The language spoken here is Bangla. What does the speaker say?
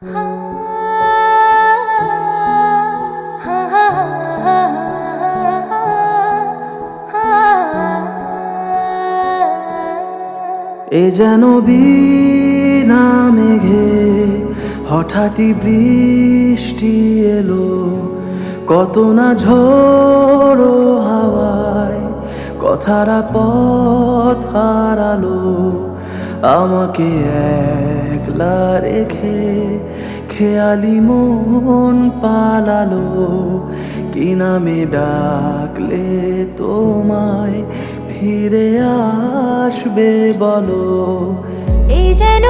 এ যেন বিনা মেঘে হঠাৎই বৃষ্টি এলো, কত না ঝোড়ো হাওয়ায় কথারা পথ হারালো। আমাকে একলা রেখে খেয়ালি মন পালালো, কি নামে ডাকলে তোমায় ফিরে আসবে বলো। এই যেন